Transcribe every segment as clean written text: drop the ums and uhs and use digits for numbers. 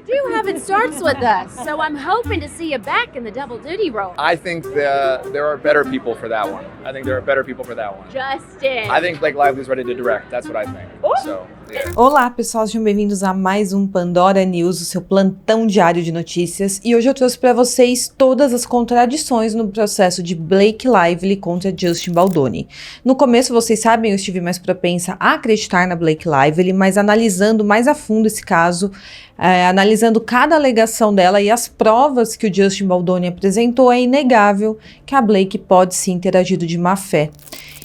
You do have It Starts With Us, so I'm hoping to see you back in the double duty role. I think there are better people for that one. Justin. I think Blake Lively's ready to direct. That's what I think. So, yeah. Olá, pessoal, sejam bem-vindos a mais um Pandora News, o seu plantão diário de notícias. E hoje eu trouxe para vocês todas as contradições no processo de Blake Lively contra Justin Baldoni. No começo, vocês sabem, eu estive mais propensa a acreditar na Blake Lively, mas analisando mais a fundo esse caso, analisando cada alegação dela e as provas que o Justin Baldoni apresentou, é inegável que a Blake pode sim ter agido de má fé.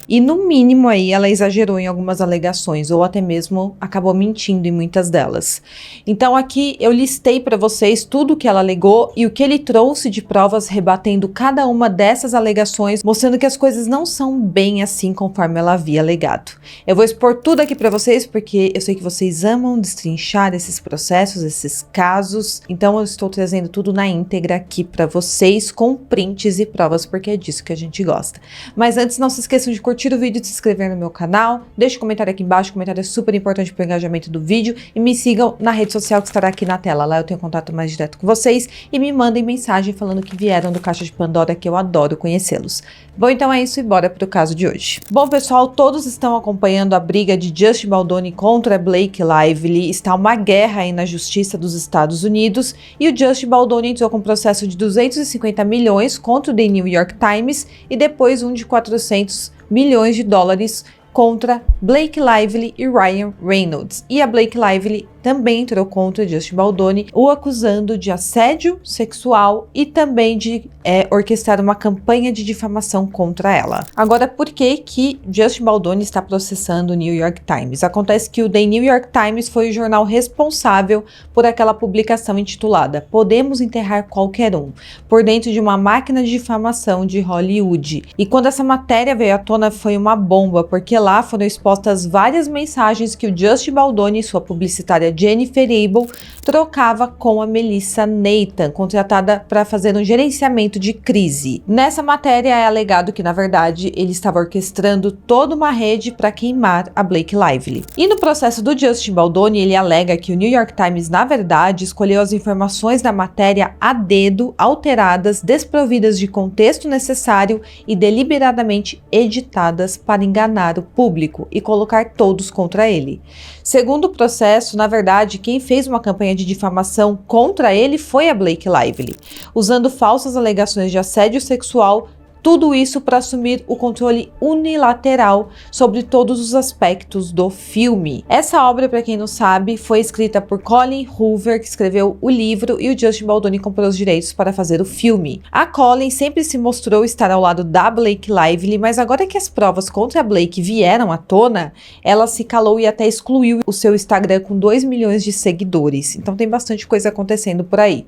E no mínimo aí ela exagerou em algumas alegações ou até mesmo acabou mentindo em muitas delas. Então aqui eu listei para vocês tudo o que ela alegou e o que ele trouxe de provas rebatendo cada uma dessas alegações, mostrando que as coisas não são bem assim conforme ela havia alegado. Eu vou expor tudo aqui para vocês porque eu sei que vocês amam destrinchar esses processos, esses casos, então eu estou trazendo tudo na íntegra aqui para vocês com prints e provas porque é disso que a gente gosta. Mas antes não se esqueçam de curtir o vídeo, de se inscrever no meu canal, deixe um comentário aqui embaixo, o comentário é super importante para o engajamento do vídeo e me sigam na rede social que estará aqui na tela, lá eu tenho contato mais direto com vocês e me mandem mensagem falando que vieram do Caixa de Pandora, que eu adoro conhecê-los. Bom, então é isso e bora para o caso de hoje. Bom, pessoal, todos estão acompanhando a briga de Justin Baldoni contra Blake Lively, está uma guerra aí na justiça dos Estados Unidos e o Justin Baldoni entrou com um processo de 250 milhões contra o The New York Times e depois um de 400 milhões de dólares contra Blake Lively e Ryan Reynolds. E a Blake Lively também entrou contra Justin Baldoni, o acusando de assédio sexual e também de orquestrar uma campanha de difamação contra ela. Agora, por que que Justin Baldoni está processando o New York Times? Acontece que o The New York Times foi o jornal responsável por aquela publicação intitulada "Podemos enterrar qualquer um", por dentro de uma máquina de difamação de Hollywood. E quando essa matéria veio à tona foi uma bomba, porque lá foram expostas várias mensagens que o Justin Baldoni e sua publicitária Jennifer Abel trocava com a Melissa Nathan, contratada para fazer um gerenciamento de crise. Nessa matéria é alegado que, na verdade, ele estava orquestrando toda uma rede para queimar a Blake Lively. E no processo do Justin Baldoni, ele alega que o New York Times, na verdade, escolheu as informações da matéria a dedo, alteradas, desprovidas de contexto necessário e deliberadamente editadas para enganar o público e colocar todos contra ele. Segundo o processo, na verdade, quem fez uma campanha de difamação contra ele foi a Blake Lively, usando falsas alegações de assédio sexual, tudo isso para assumir o controle unilateral sobre todos os aspectos do filme. Essa obra, para quem não sabe, foi escrita por Colin Hoover, que escreveu o livro, e o Justin Baldoni comprou os direitos para fazer o filme. A Colin sempre se mostrou estar ao lado da Blake Lively, mas agora que as provas contra a Blake vieram à tona, ela se calou e até excluiu o seu Instagram com 2 milhões de seguidores. Então tem bastante coisa acontecendo por aí.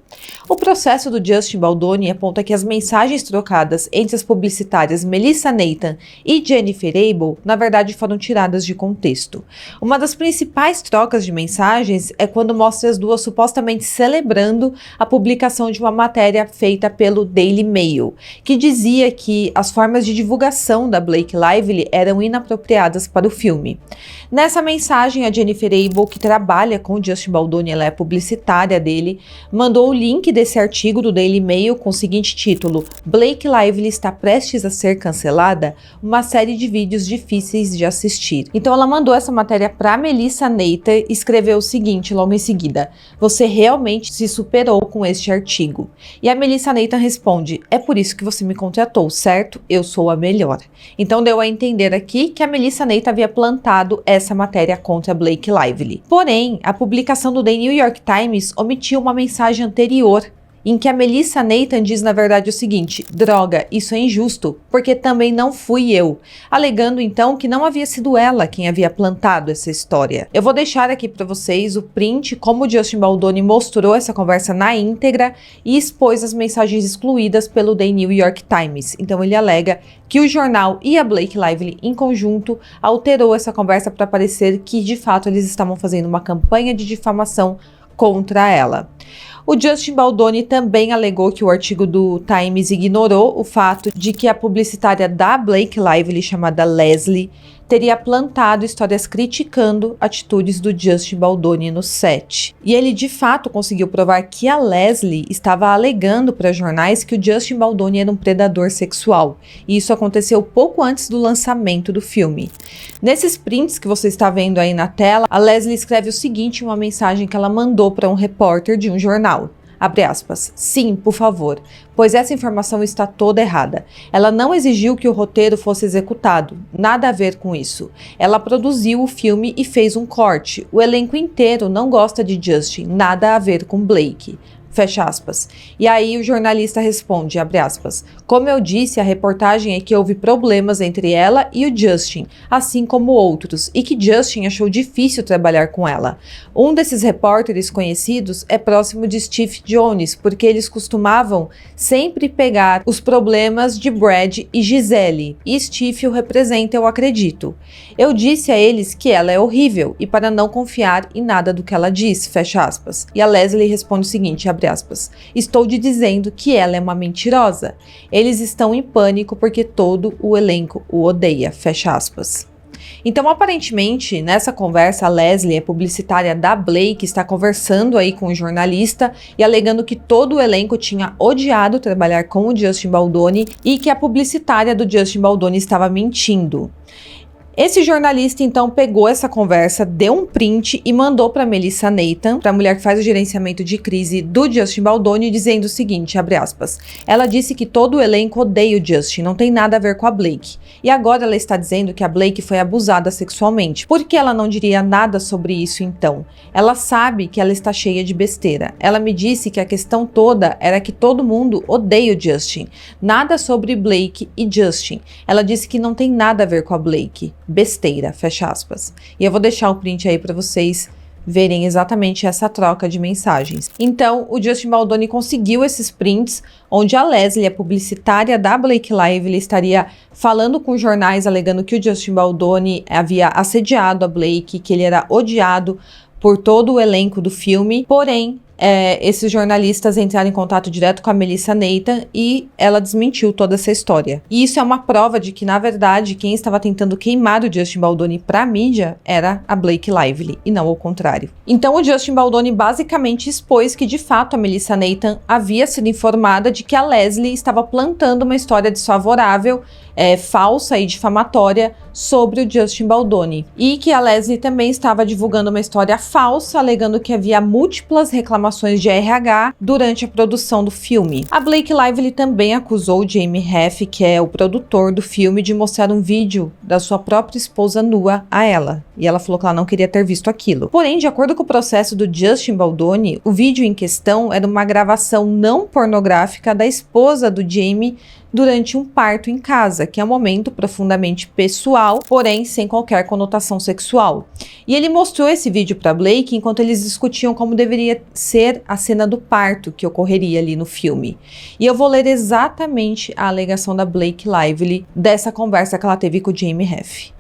O processo do Justin Baldoni aponta que as mensagens trocadas entre as publicitárias Melissa Nathan e Jennifer Abel, na verdade, foram tiradas de contexto. Uma das principais trocas de mensagens é quando mostra as duas supostamente celebrando a publicação de uma matéria feita pelo Daily Mail, que dizia que as formas de divulgação da Blake Lively eram inapropriadas para o filme. Nessa mensagem, a Jennifer Abel, que trabalha com o Justin Baldoni, ela é publicitária dele, mandou o link desse artigo do Daily Mail com o seguinte título: "Blake Lively está prestes a ser cancelada, uma série de vídeos difíceis de assistir". Então ela mandou essa matéria para Melissa Nathan e escreveu o seguinte logo em seguida: "Você realmente se superou com este artigo". E a Melissa Nathan responde: "É por isso que você me contratou, certo? Eu sou a melhor". Então deu a entender aqui que a Melissa Nathan havia plantado essa matéria contra Blake Lively. Porém, a publicação do The New York Times omitiu uma mensagem anterior, em que a Melissa Nathan diz na verdade o seguinte: "Droga, isso é injusto, porque também não fui eu", alegando então que não havia sido ela quem havia plantado essa história. Eu vou deixar aqui para vocês o print como o Justin Baldoni mostrou essa conversa na íntegra e expôs as mensagens excluídas pelo The New York Times. Então ele alega que o jornal e a Blake Lively em conjunto alterou essa conversa para parecer que de fato eles estavam fazendo uma campanha de difamação contra ela. O Justin Baldoni também alegou que o artigo do Times ignorou o fato de que a publicitária da Blake Lively, chamada Leslie, teria plantado histórias criticando atitudes do Justin Baldoni no set. E ele de fato conseguiu provar que a Leslie estava alegando para jornais que o Justin Baldoni era um predador sexual. E isso aconteceu pouco antes do lançamento do filme. Nesses prints que você está vendo aí na tela, a Leslie escreve o seguinte em uma mensagem que ela mandou para um repórter de um jornal. Abre aspas, sim, por favor, pois essa informação está toda errada. Ela não exigiu que o roteiro fosse executado, nada a ver com isso. Ela produziu o filme e fez um corte. O elenco inteiro não gosta de Justin, nada a ver com Blake. Fecha aspas. E aí o jornalista responde, abre aspas, como eu disse, a reportagem é que houve problemas entre ela e o Justin, assim como outros, e que Justin achou difícil trabalhar com ela. Um desses repórteres conhecidos é próximo de Steve Jones, porque eles costumavam sempre pegar os problemas de Brad e Gisele, e Steve o representa, eu acredito. Eu disse a eles que ela é horrível, e para não confiar em nada do que ela diz, fecha aspas. E a Leslie responde o seguinte, abre aspas, estou te dizendo que ela é uma mentirosa. Eles estão em pânico porque todo o elenco o odeia, fecha aspas. Então, aparentemente, nessa conversa, a Leslie, a publicitária da Blake, está conversando aí com o jornalista e alegando que todo o elenco tinha odiado trabalhar com o Justin Baldoni e que a publicitária do Justin Baldoni estava mentindo. Esse jornalista, então, pegou essa conversa, deu um print e mandou para Melissa Nathan, para a mulher que faz o gerenciamento de crise do Justin Baldoni, dizendo o seguinte, abre aspas, ela disse que todo o elenco odeia o Justin, não tem nada a ver com a Blake. E agora ela está dizendo que a Blake foi abusada sexualmente. Por que ela não diria nada sobre isso, então? Ela sabe que ela está cheia de besteira. Ela me disse que a questão toda era que todo mundo odeia o Justin. Nada sobre Blake e Justin. Ela disse que não tem nada a ver com a Blake. Besteira, fecha aspas. E eu vou deixar o print aí para vocês verem exatamente essa troca de mensagens. Então, o Justin Baldoni conseguiu esses prints, onde a Leslie, a publicitária da Blake Lively, estaria falando com jornais, alegando que o Justin Baldoni havia assediado a Blake, que ele era odiado por todo o elenco do filme, porém, esses jornalistas entraram em contato direto com a Melissa Nathan e ela desmentiu toda essa história. E isso é uma prova de que, na verdade, quem estava tentando queimar o Justin Baldoni para a mídia era a Blake Lively, e não o contrário. Então o Justin Baldoni basicamente expôs que, de fato, a Melissa Nathan havia sido informada de que a Leslie estava plantando uma história desfavorável, falsa e difamatória sobre o Justin Baldoni. E que a Leslie também estava divulgando uma história falsa, alegando que havia múltiplas reclamações de RH durante a produção do filme. A Blake Lively também acusou o Jamie Heff, que é o produtor do filme, de mostrar um vídeo da sua própria esposa nua a ela. E ela falou que ela não queria ter visto aquilo. Porém, de acordo com o processo do Justin Baldoni, o vídeo em questão era uma gravação não pornográfica da esposa do Jamie durante um parto em casa, que é um momento profundamente pessoal, porém sem qualquer conotação sexual. E ele mostrou esse vídeo para Blake enquanto eles discutiam como deveria ser a cena do parto que ocorreria ali no filme. E eu vou ler exatamente a alegação da Blake Lively dessa conversa que ela teve com o Jamie Heff.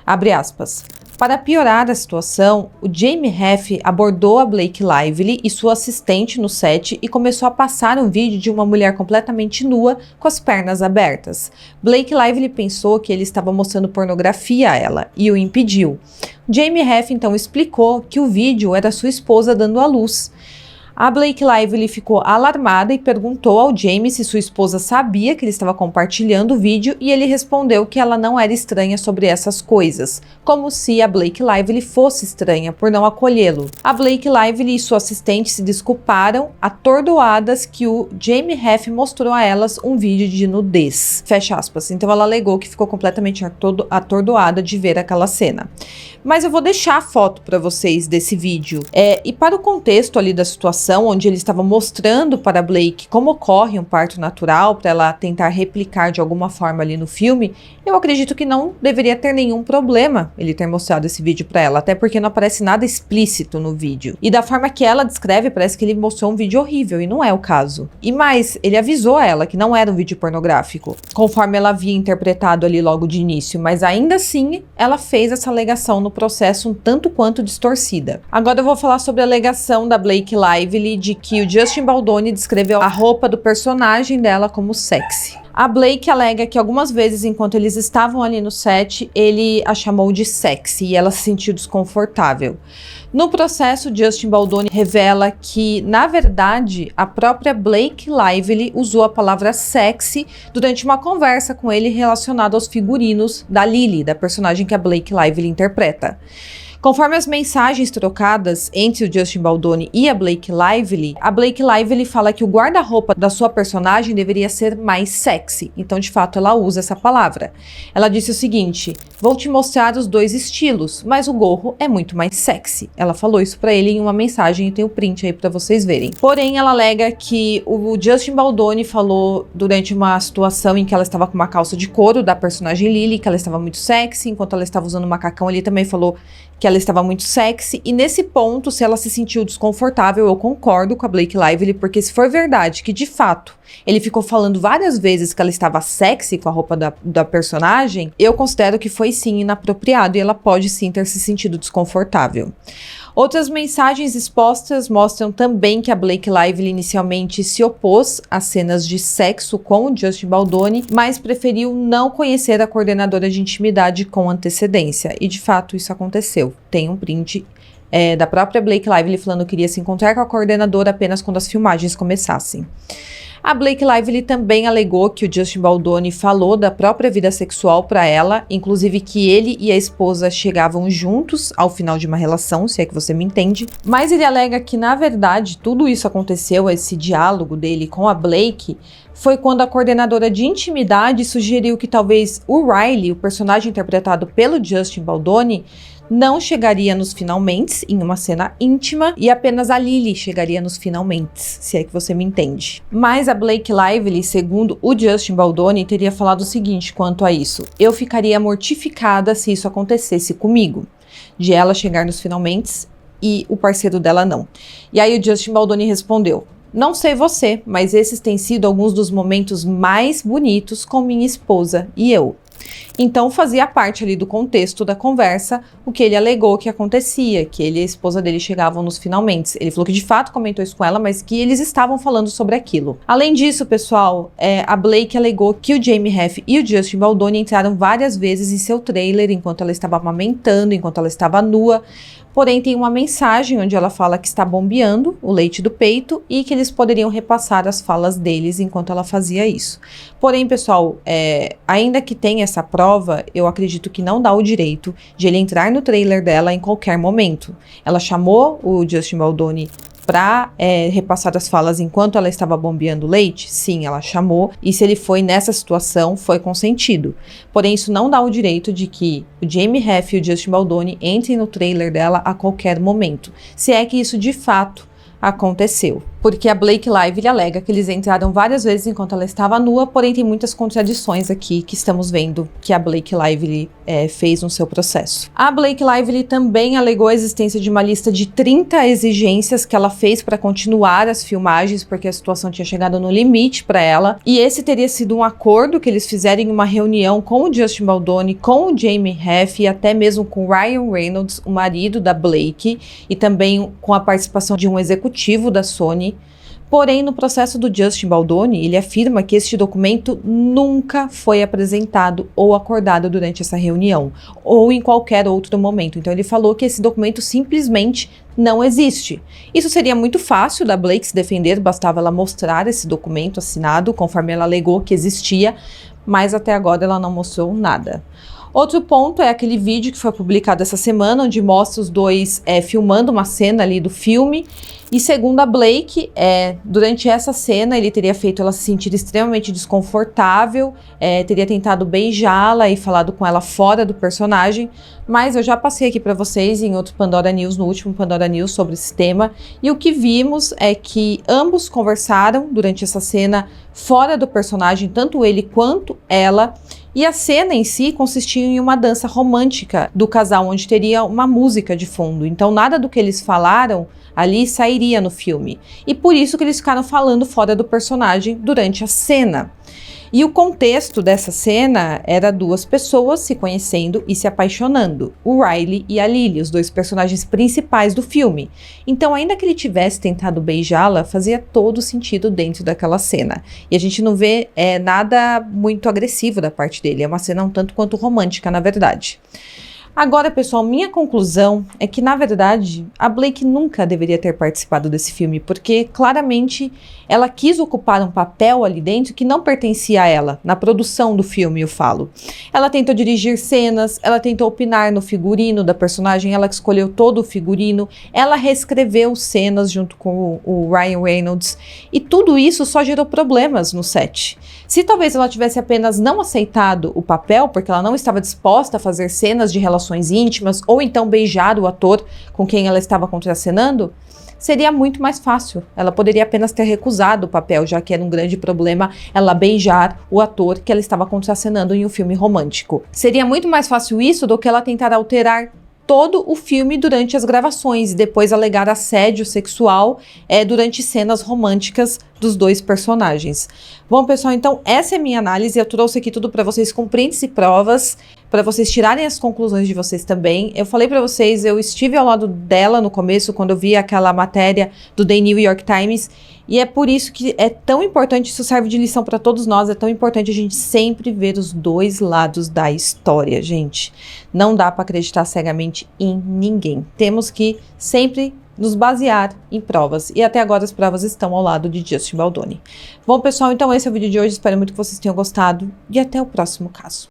Abre aspas. Para piorar a situação, o Jamie Heff abordou a Blake Lively e sua assistente no set e começou a passar um vídeo de uma mulher completamente nua com as pernas abertas. Blake Lively pensou que ele estava mostrando pornografia a ela e o impediu. Jamie Heff então explicou que o vídeo era sua esposa dando à luz. A Blake Lively ficou alarmada e perguntou ao Jamie se sua esposa sabia que ele estava compartilhando o vídeo e ele respondeu que ela não era estranha sobre essas coisas, como se a Blake Lively fosse estranha por não acolhê-lo. A Blake Lively e sua assistente se desculparam, atordoadas, que o Jamie Heff mostrou a elas um vídeo de nudez. Fecha aspas. Então ela alegou que ficou completamente atordoada de ver aquela cena. Mas eu vou deixar a foto para vocês desse vídeo. E para o contexto ali da situação, onde ele estava mostrando para Blake como ocorre um parto natural, para ela tentar replicar de alguma forma ali no filme, eu acredito que não deveria ter nenhum problema ele ter mostrado esse vídeo para ela, até porque não aparece nada explícito no vídeo. E da forma que ela descreve, parece que ele mostrou um vídeo horrível, e não é o caso. E mais, ele avisou a ela que não era um vídeo pornográfico, conforme ela havia interpretado ali logo de início, mas ainda assim, ela fez essa alegação no processo um tanto quanto distorcida. Agora eu vou falar sobre a alegação da Blake Lively Lively de que o Justin Baldoni descreveu a roupa do personagem dela como sexy. A Blake alega que algumas vezes, enquanto eles estavam ali no set, ele a chamou de sexy e ela se sentiu desconfortável. No processo, Justin Baldoni revela que, na verdade, a própria Blake Lively usou a palavra sexy durante uma conversa com ele relacionada aos figurinos da Lily, da personagem que a Blake Lively interpreta. Conforme as mensagens trocadas entre o Justin Baldoni e a Blake Lively fala que o guarda-roupa da sua personagem deveria ser mais sexy. Então, de fato, ela usa essa palavra. Ela disse o seguinte: vou te mostrar os dois estilos, mas o gorro é muito mais sexy. Ela falou isso pra ele em uma mensagem e tem o print aí pra vocês verem. Porém, ela alega que o Justin Baldoni falou durante uma situação em que ela estava com uma calça de couro da personagem Lily, que ela estava muito sexy, enquanto ela estava usando um macacão, ele também falou que ela estava muito sexy, e nesse ponto, se ela se sentiu desconfortável, eu concordo com a Blake Lively, porque se for verdade que, de fato, ele ficou falando várias vezes que ela estava sexy com a roupa da personagem, eu considero que foi sim inapropriado, e ela pode sim ter se sentido desconfortável. Outras mensagens expostas mostram também que a Blake Lively inicialmente se opôs às cenas de sexo com o Justin Baldoni, mas preferiu não conhecer a coordenadora de intimidade com antecedência. E de fato isso aconteceu. Tem um print da própria Blake Lively falando que queria se encontrar com a coordenadora apenas quando as filmagens começassem. A Blake Lively também alegou que o Justin Baldoni falou da própria vida sexual para ela, inclusive que ele e a esposa chegavam juntos ao final de uma relação, se é que você me entende. Mas ele alega que, na verdade, tudo isso aconteceu, esse diálogo dele com a Blake, foi quando a coordenadora de intimidade sugeriu que talvez o Riley, o personagem interpretado pelo Justin Baldoni, não chegaria nos finalmente em uma cena íntima e apenas a Lily chegaria nos finalmente, se é que você me entende. Mas a Blake Lively, segundo o Justin Baldoni, teria falado o seguinte quanto a isso: eu ficaria mortificada se isso acontecesse comigo, de ela chegar nos finalmente e o parceiro dela não. E aí o Justin Baldoni respondeu: não sei você, mas esses têm sido alguns dos momentos mais bonitos com minha esposa e eu. Então fazia parte ali do contexto da conversa o que ele alegou que acontecia, que ele e a esposa dele chegavam nos finalmente. Ele falou que de fato comentou isso com ela, mas que eles estavam falando sobre aquilo. Além disso, pessoal, a Blake alegou que o Jamie Heft e o Justin Baldoni entraram várias vezes em seu trailer enquanto ela estava amamentando, enquanto ela estava nua. Porém, tem uma mensagem onde ela fala que está bombeando o leite do peito e que eles poderiam repassar as falas deles enquanto ela fazia isso. Porém, pessoal, ainda que tenha essa prova, eu acredito que não dá o direito de ele entrar no trailer dela em qualquer momento. Ela chamou o Justin Baldoni para repassar as falas enquanto ela estava bombeando leite? Sim, ela chamou, e se ele foi nessa situação, foi consentido. Porém, isso não dá o direito de que o Jamie Heft e o Justin Baldoni entrem no trailer dela a qualquer momento, se é que isso de fato aconteceu. Porque a Blake Lively alega que eles entraram várias vezes enquanto ela estava nua, porém tem muitas contradições aqui que estamos vendo que a Blake Lively fez no seu processo. A Blake Lively também alegou a existência de uma lista de 30 exigências que ela fez para continuar as filmagens, porque a situação tinha chegado no limite para ela, e esse teria sido um acordo que eles fizeram em uma reunião com o Justin Baldoni, com o Jamie Heft e até mesmo com o Ryan Reynolds, o marido da Blake, e também com a participação de um executivo da Sony. Porém, no processo do Justin Baldoni, ele afirma que este documento nunca foi apresentado ou acordado durante essa reunião, ou em qualquer outro momento. Então ele falou que esse documento simplesmente não existe. Isso seria muito fácil da Blake se defender, bastava ela mostrar esse documento assinado, conforme ela alegou que existia, mas até agora ela não mostrou nada. Outro ponto é aquele vídeo que foi publicado essa semana, onde mostra os dois filmando uma cena ali do filme. E segundo a Blake, durante essa cena ele teria feito ela se sentir extremamente desconfortável, teria tentado beijá-la e falado com ela fora do personagem, mas eu já passei aqui para vocês em outro Pandora News, no último Pandora News, sobre esse tema, e o que vimos é que ambos conversaram durante essa cena fora do personagem, tanto ele quanto ela. E a cena em si consistia em uma dança romântica do casal, onde teria uma música de fundo. Então nada do que eles falaram ali sairia no filme. E por isso que eles ficaram falando fora do personagem durante a cena. E o contexto dessa cena era duas pessoas se conhecendo e se apaixonando, o Riley e a Lily, os dois personagens principais do filme. Então, ainda que ele tivesse tentado beijá-la, fazia todo sentido dentro daquela cena. E a gente não vê nada muito agressivo da parte dele, é uma cena um tanto quanto romântica, na verdade. Agora, pessoal, minha conclusão é que, na verdade, a Blake nunca deveria ter participado desse filme, porque, claramente, ela quis ocupar um papel ali dentro que não pertencia a ela, na produção do filme, eu falo. Ela tentou dirigir cenas, ela tentou opinar no figurino da personagem, ela escolheu todo o figurino, ela reescreveu cenas junto com o Ryan Reynolds, e tudo isso só gerou problemas no set. Se talvez ela tivesse apenas não aceitado o papel, porque ela não estava disposta a fazer cenas de relações íntimas, ou então beijar o ator com quem ela estava contracenando, seria muito mais fácil. Ela poderia apenas ter recusado o papel, já que era um grande problema ela beijar o ator que ela estava contracenando em um filme romântico. Seria muito mais fácil isso do que ela tentar alterar todo o filme durante as gravações e depois alegar assédio sexual durante cenas românticas dos dois personagens. Bom, pessoal, então essa é a minha análise. Eu trouxe aqui tudo para vocês com prints e provas, para vocês tirarem as conclusões de vocês também. Eu falei para vocês, eu estive ao lado dela no começo, quando eu vi aquela matéria do The New York Times, e é por isso que é tão importante, isso serve de lição para todos nós, é tão importante a gente sempre ver os dois lados da história, gente. Não dá para acreditar cegamente em ninguém. Temos que sempre nos basear em provas. E até agora as provas estão ao lado de Justin Baldoni. Bom, pessoal, então esse é o vídeo de hoje. Espero muito que vocês tenham gostado. E até o próximo caso.